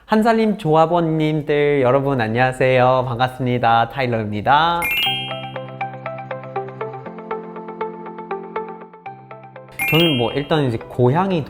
한살림 조합원님들 여러분 안녕하세요. 반갑습니다. 타일러입니다. 저는 일단 이제 고향이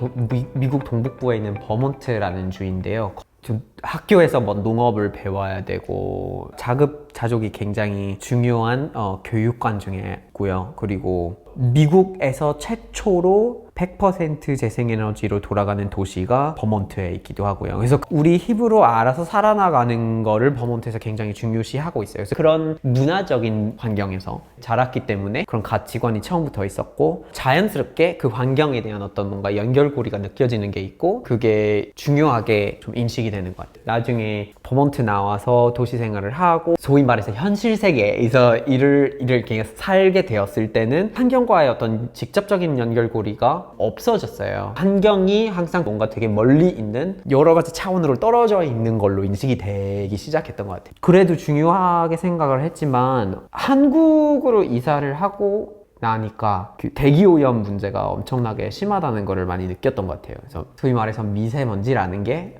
미국 동북부에 있는 버몬트라는 주인데요. 좀 학교에서 농업을 배워야 되고 자급자족이 굉장히 중요한 교육관 중에 있고요. 그리고 미국에서 최초로 100% 재생에너지로 돌아가는 도시가 버몬트에 있기도 하고요. 그래서 우리 힘으로 알아서 살아나가는 거를 버몬트에서 굉장히 중요시하고 있어요. 그래서 그런 문화적인 환경에서 자랐기 때문에 그런 가치관이 처음부터 있었고, 자연스럽게 그 환경에 대한 어떤 뭔가 연결고리가 느껴지는 게 있고, 그게 중요하게 좀 인식이 되는 것 같아요. 나중에 버몬트 나와서 도시 생활을 하고 소위 말해서 현실 세계에서 일을 이렇게 살게 되었을 때는 환경과의 어떤 직접적인 연결고리가 없어졌어요. 환경이 항상 뭔가 되게 멀리 있는 여러 가지 차원으로 떨어져 있는 걸로 인식이 되기 시작했던 것 같아요. 그래도 중요하게 생각을 했지만 한국으로 이사를 하고 나니까 그 대기오염 문제가 엄청나게 심하다는 거를 많이 느꼈던 것 같아요. 그래서 소위 말해서 미세먼지라는 게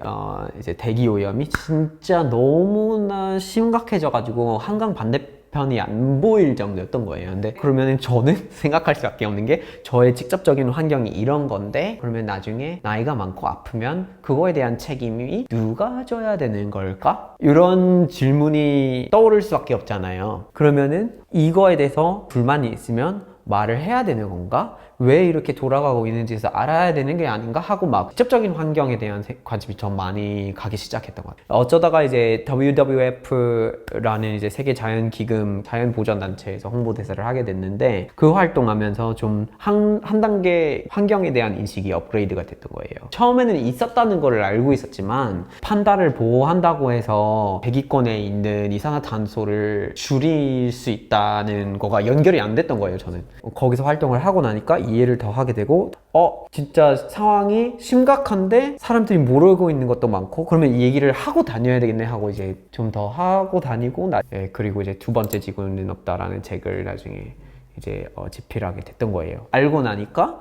이제 대기오염이 진짜 너무나 심각해져가지고 한강 반대편이 안 보일 정도였던 거예요. 근데 그러면 저는 생각할 수밖에 없는 게, 저의 직접적인 환경이 이런 건데 그러면 나중에 나이가 많고 아프면 그거에 대한 책임이 누가 져야 되는 걸까? 이런 질문이 떠오를 수밖에 없잖아요. 그러면은 이거에 대해서 불만이 있으면 말을 해야 되는 건가? 왜 이렇게 돌아가고 있는지에서 알아야 되는 게 아닌가 하고 직접적인 환경에 대한 관심이 좀 많이 가기 시작했던 것 같아요. 어쩌다가 이제 WWF라는 이제 세계 자연기금 자연보전단체에서 홍보대사를 하게 됐는데, 그 활동하면서 좀 한 단계 환경에 대한 인식이 업그레이드가 됐던 거예요. 처음에는 있었다는 거를 알고 있었지만 판다를 보호한다고 해서 대기권에 있는 이산화탄소를 줄일 수 있다는 거가 연결이 안 됐던 거예요. 저는 거기서 활동을 하고 나니까 이해를 더 하게 되고, 진짜 상황이 심각한데 사람들이 모르고 있는 것도 많고, 그러면 이 얘기를 하고 다녀야 되겠네 하고 이제 좀 더 하고 다니고, 그리고 이제 두 번째 지구는 없다라는 책을 나중에 이제 집필하게 됐던 거예요. 알고 나니까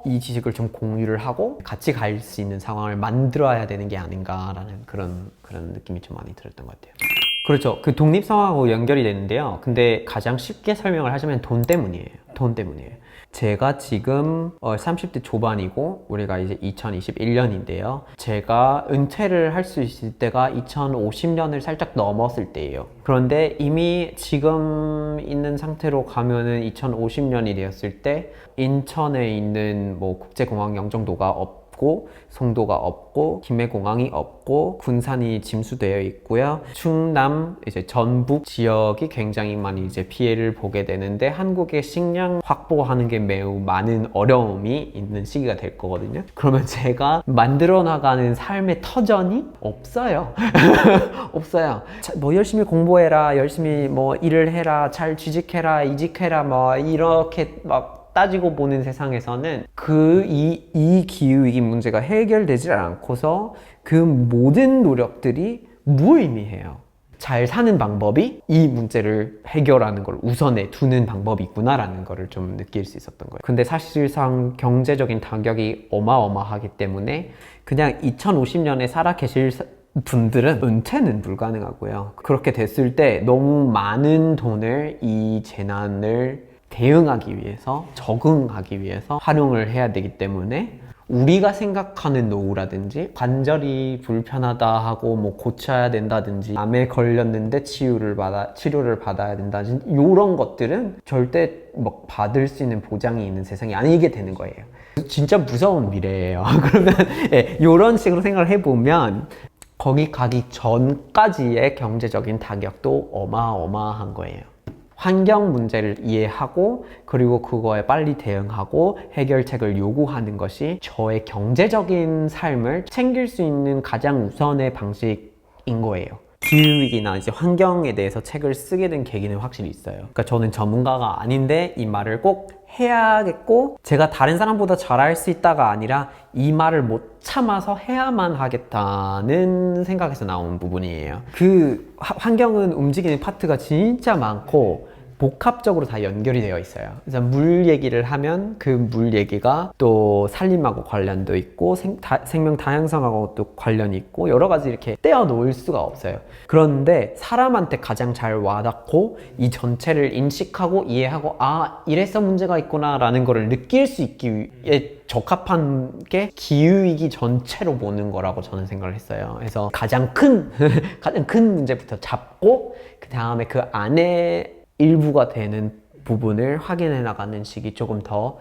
이 지식을 좀 공유를 하고 같이 갈 수 있는 상황을 만들어야 되는 게 아닌가라는 그런 느낌이 좀 많이 들었던 것 같아요. 그렇죠. 그 독립성하고 연결이 되는데요. 근데 가장 쉽게 설명을 하자면 돈 때문이에요. 돈 때문이에요. 제가 지금 30대 초반이고 우리가 이제 2021년인데요. 제가 은퇴를 할 수 있을 때가 2050년을 살짝 넘었을 때예요. 그런데 이미 지금 있는 상태로 가면은 2050년이 되었을 때 인천에 있는 국제공항 영종도가 없고, 송도가 없고, 김해공항이 없고, 군산이 침수되어 있고요. 충남, 이제 전북 지역이 굉장히 많이 이제 피해를 보게 되는데, 한국의 식량 확보하는 게 매우 많은 어려움이 있는 시기가 될 거거든요. 그러면 제가 만들어 나가는 삶의 터전이 없어요. 없어요. 열심히 공부해라, 열심히 일을 해라, 잘 취직해라, 이직해라, 이렇게 따지고 보는 세상에서는 이 기후위기 문제가 해결되지 않고서 그 모든 노력들이 무의미해요. 잘 사는 방법이 이 문제를 해결하는 걸 우선에 두는 방법이 있구나라는 거를 좀 느낄 수 있었던 거예요. 근데 사실상 경제적인 타격이 어마어마하기 때문에 그냥 2050년에 살아 계실 분들은 은퇴는 불가능하고요. 그렇게 됐을 때 너무 많은 돈을 이 재난을 대응하기 위해서, 적응하기 위해서 활용을 해야 되기 때문에, 우리가 생각하는 노후라든지 관절이 불편하다 하고 고쳐야 된다든지, 암에 걸렸는데 치료를 받아야 된다든지, 이런 것들은 절대 받을 수 있는 보장이 있는 세상이 아니게 되는 거예요. 진짜 무서운 미래예요. 그러면 이런 식으로 생각을 해보면 거기 가기 전까지의 경제적인 타격도 어마어마한 거예요. 환경 문제를 이해하고, 그리고 그거에 빨리 대응하고 해결책을 요구하는 것이 저의 경제적인 삶을 챙길 수 있는 가장 우선의 방식인 거예요. 기후위기나 이제 환경에 대해서 책을 쓰게 된 계기는 확실히 있어요. 그러니까 저는 전문가가 아닌데 이 말을 꼭 해야겠고, 제가 다른 사람보다 잘할 수 있다가 아니라 이 말을 못 참아서 해야만 하겠다는 생각에서 나온 부분이에요. 그 환경은 움직이는 파트가 진짜 많고 복합적으로 다 연결이 되어 있어요. 그래서 물 얘기를 하면 그 물 얘기가 또 산림하고 관련도 있고 생명 다양성하고 또 관련이 있고 여러 가지 이렇게 떼어 놓을 수가 없어요. 그런데 사람한테 가장 잘 와닿고 이 전체를 인식하고 이해하고 아 이래서 문제가 있구나 라는 거를 느낄 수 있기 위해 적합한 게 기후위기 전체로 보는 거라고 저는 생각을 했어요. 그래서 가장 큰 문제부터 잡고 그 다음에 그 안에 일부가 되는 부분을 확인해 나가는 식이 조금 더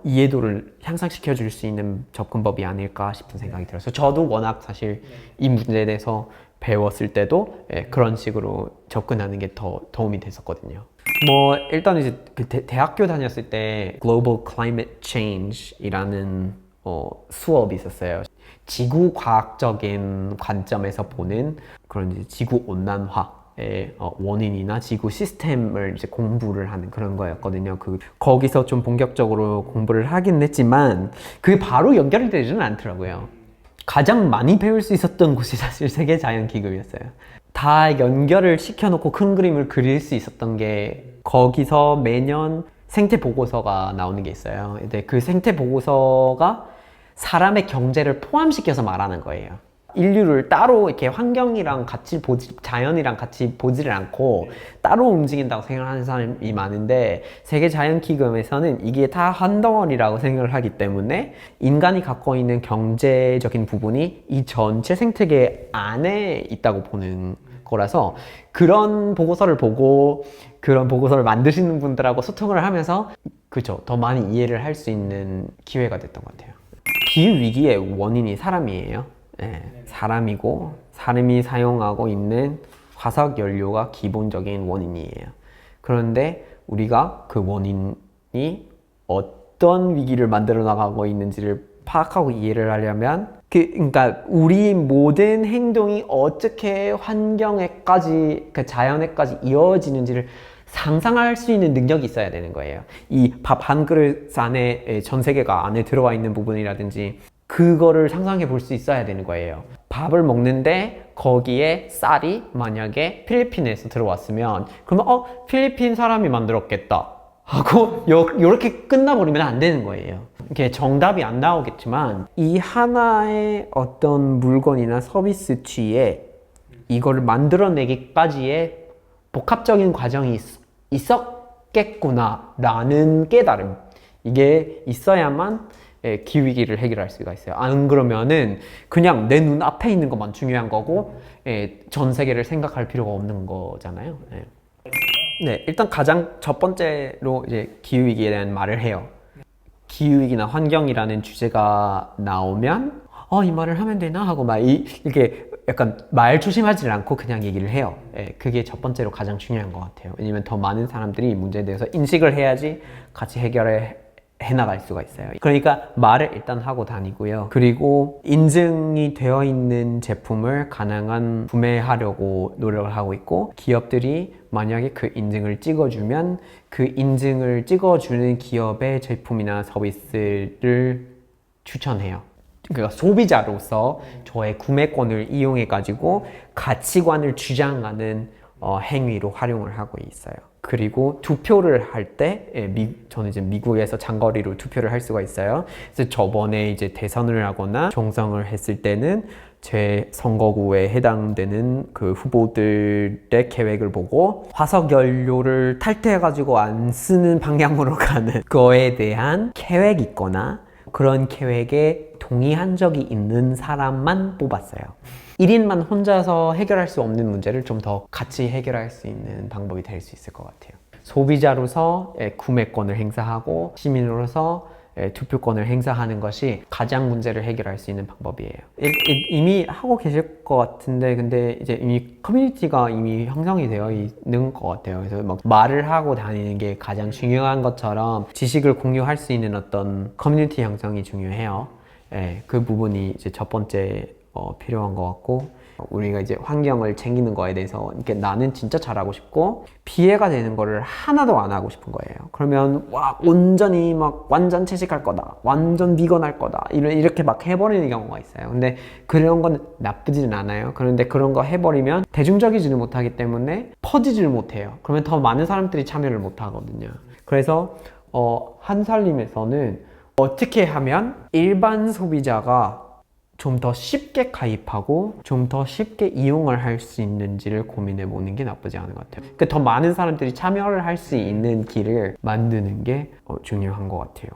이해도를 향상시켜 줄 수 있는 접근법이 아닐까 싶은 생각이 들어서 저도 워낙 사실 이 문제에 대해서 배웠을 때도 그런 식으로 접근하는 게 더 도움이 됐었거든요. 뭐 일단 이제 그 대학교 다녔을 때 Global Climate Change이라는 수업이 있었어요. 지구 과학적인 관점에서 보는 그런 이제 지구 온난화의 원인이나 지구 시스템을 이제 공부를 하는 그런 거였거든요. 거기서 좀 본격적으로 공부를 하긴 했지만 그게 바로 연결이 되지는 않더라고요. 가장 많이 배울 수 있었던 곳이 사실 세계자연기금이었어요. 다 연결을 시켜놓고 큰 그림을 그릴 수 있었던 게 거기서 매년 생태 보고서가 나오는 게 있어요. 근데 그 생태 보고서가 사람의 경제를 포함시켜서 말하는 거예요. 인류를 따로 이렇게 환경이랑 같이 자연이랑 같이 보지를 않고 따로 움직인다고 생각하는 사람이 많은데 세계자연기금에서는 이게 다 한 덩어리라고 생각을 하기 때문에 인간이 갖고 있는 경제적인 부분이 이 전체 생태계 안에 있다고 보는 거라서 그런 보고서를 보고 그런 보고서를 만드시는 분들하고 소통을 하면서 그죠 더 많이 이해를 할 수 있는 기회가 됐던 것 같아요. 기후위기의 원인이 사람이에요. 네, 사람이고 사람이 사용하고 있는 화석 연료가 기본적인 원인이에요. 그런데 우리가 그 원인이 어떤 위기를 만들어 나가고 있는지를 파악하고 이해를 하려면 그러니까 우리 모든 행동이 어떻게 환경에까지 그 자연에까지 이어지는지를 상상할 수 있는 능력이 있어야 되는 거예요. 이 밥 한 그릇 안에 전 세계가 안에 들어와 있는 부분이라든지 그거를 상상해 볼 수 있어야 되는 거예요. 밥을 먹는데 거기에 쌀이 만약에 필리핀에서 들어왔으면 그러면 필리핀 사람이 만들었겠다 하고 이렇게 끝나버리면 안 되는 거예요. 이렇게 정답이 안 나오겠지만 이 하나의 어떤 물건이나 서비스 뒤에 이거를 만들어내기까지의 복합적인 과정이 있었겠구나 라는 깨달음, 이게 있어야만 기후위기를 해결할 수가 있어요. 안 그러면은 그냥 내 눈앞에 있는 것만 중요한 거고 전 세계를 생각할 필요가 없는 거잖아요. 네, 일단 가장 첫 번째로 이제 기후위기에 대한 말을 해요. 기후위기나 환경이라는 주제가 나오면 이 말을 하면 되나 하고 막 이렇게 약간 말 조심하지 않고 그냥 얘기를 해요. 그게 첫 번째로 가장 중요한 것 같아요. 왜냐면 더 많은 사람들이 이 문제에 대해서 인식을 해야지 같이 해결해 나갈 수가 있어요. 그러니까 말을 일단 하고 다니고요. 그리고 인증이 되어 있는 제품을 가능한 구매하려고 노력을 하고 있고, 기업들이 만약에 그 인증을 찍어주면 그 인증을 찍어주는 기업의 제품이나 서비스를 추천해요. 그러니까 소비자로서 저의 구매권을 이용해 가지고 가치관을 주장하는 행위로 활용을 하고 있어요. 그리고 투표를 할 때 저는 이제 미국에서 장거리로 투표를 할 수가 있어요. 그래서 저번에 이제 대선을 하거나 경선을 했을 때는 제 선거구에 해당되는 그 후보들의 계획을 보고 화석 연료를 탈퇴해 가지고 안 쓰는 방향으로 가는 거에 대한 계획이 있거나 그런 계획에 동의한 적이 있는 사람만 뽑았어요. 1인만 혼자서 해결할 수 없는 문제를 좀 더 같이 해결할 수 있는 방법이 될 수 있을 것 같아요. 소비자로서 구매권을 행사하고 시민으로서 투표권을 행사하는 것이 가장 문제를 해결할 수 있는 방법이에요. 이미 하고 계실 것 같은데, 근데 이제 이미 커뮤니티가 이미 형성이 되어 있는 것 같아요. 그래서 막 말을 하고 다니는 게 가장 중요한 것처럼 지식을 공유할 수 있는 어떤 커뮤니티 형성이 중요해요. 그 부분이 이제 첫 번째 필요한 것 같고, 우리가 이제 환경을 챙기는 거에 대해서 이렇게 나는 진짜 잘하고 싶고 피해가 되는 거를 하나도 안 하고 싶은 거예요. 그러면 와 온전히 막 완전 채식할 거다, 완전 비건 할 거다, 이렇게 막 해버리는 경우가 있어요. 근데 그런 건 나쁘지는 않아요. 그런데 그런 거 해버리면 대중적이지는 못하기 때문에 퍼지지를 못해요. 그러면 더 많은 사람들이 참여를 못 하거든요. 그래서 한살림에서는 어떻게 하면 일반 소비자가 좀 더 쉽게 가입하고 좀 더 쉽게 이용을 할 수 있는지를 고민해 보는 게 나쁘지 않은 것 같아요. 더 많은 사람들이 참여를 할 수 있는 길을 만드는 게 중요한 것 같아요.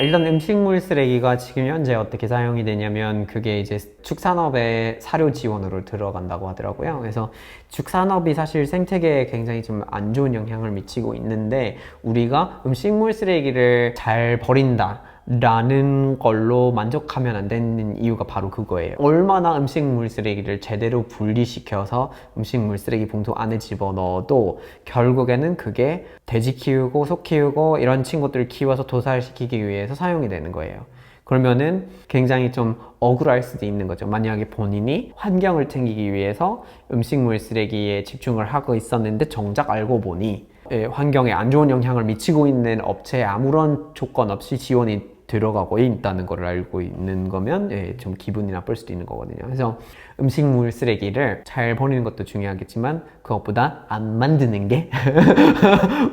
일단 음식물 쓰레기가 지금 현재 어떻게 사용이 되냐면 그게 이제 축산업의 사료 지원으로 들어간다고 하더라고요. 그래서 축산업이 사실 생태계에 굉장히 좀 안 좋은 영향을 미치고 있는데 우리가 음식물 쓰레기를 잘 버린다 라는 걸로 만족하면 안 되는 이유가 바로 그거예요. 얼마나 음식물 쓰레기를 제대로 분리시켜서 음식물 쓰레기 봉투 안에 집어넣어도 결국에는 그게 돼지 키우고 소 키우고 이런 친구들을 키워서 도살시키기 위해서 사용이 되는 거예요. 그러면은 굉장히 좀 억울할 수도 있는 거죠. 만약에 본인이 환경을 챙기기 위해서 음식물 쓰레기에 집중을 하고 있었는데 정작 알고 보니 환경에 안 좋은 영향을 미치고 있는 업체에 아무런 조건 없이 지원이 들어가고 있다는 걸 알고 있는 거면 좀 기분이 나쁠 수도 있는 거거든요. 그래서 음식물 쓰레기를 잘 버리는 것도 중요하겠지만 그것보다 안 만드는 게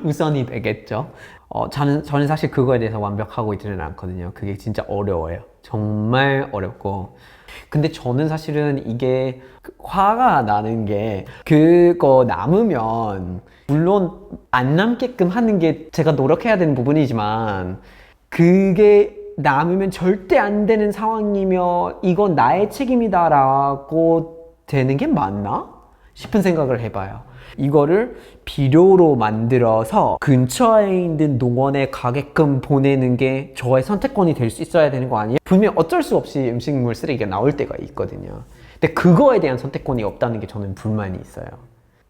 우선이 되겠죠. 저는 사실 그거에 대해서 완벽하고 있지는 않거든요. 그게 진짜 어려워요. 정말 어렵고. 근데 저는 사실은 이게 화가 나는 게 그거 남으면 물론 안 남게끔 하는 게 제가 노력해야 되는 부분이지만 그게 남으면 절대 안 되는 상황이며 이건 나의 책임이다 라고 되는 게 맞나? 싶은 생각을 해봐요. 이거를 비료로 만들어서 근처에 있는 농원에 가게끔 보내는 게 저의 선택권이 될 수 있어야 되는 거 아니에요? 분명 어쩔 수 없이 음식물 쓰레기가 나올 때가 있거든요. 근데 그거에 대한 선택권이 없다는 게 저는 불만이 있어요.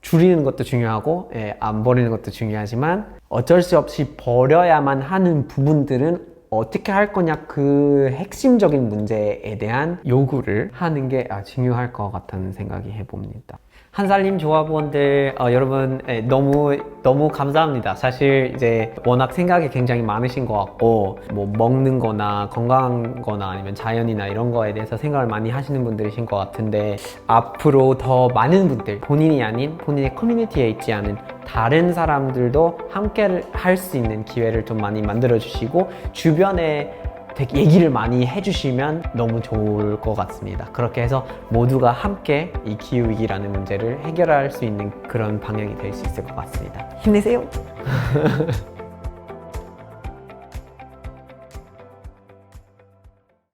줄이는 것도 중요하고 안 버리는 것도 중요하지만 어쩔 수 없이 버려야만 하는 부분들은 어떻게 할 거냐 그 핵심적인 문제에 대한 요구를 하는 게 중요할 것 같다는 생각이 해봅니다. 한살림 조합원들 여러분 너무 감사합니다. 사실 이제 워낙 생각이 굉장히 많으신 것 같고 뭐 먹는 거나 건강한 거나 아니면 자연이나 이런 거에 대해서 생각을 많이 하시는 분들이신 것 같은데 앞으로 더 많은 분들 본인이 아닌 본인의 커뮤니티에 있지 않은 다른 사람들도 함께 할 수 있는 기회를 좀 많이 만들어 주시고 주변에 되게 얘기를 많이 해주시면 너무 좋을 것 같습니다. 그렇게 해서 모두가 함께 이 기후위기라는 문제를 해결할 수 있는 그런 방향이 될 수 있을 것 같습니다. 힘내세요!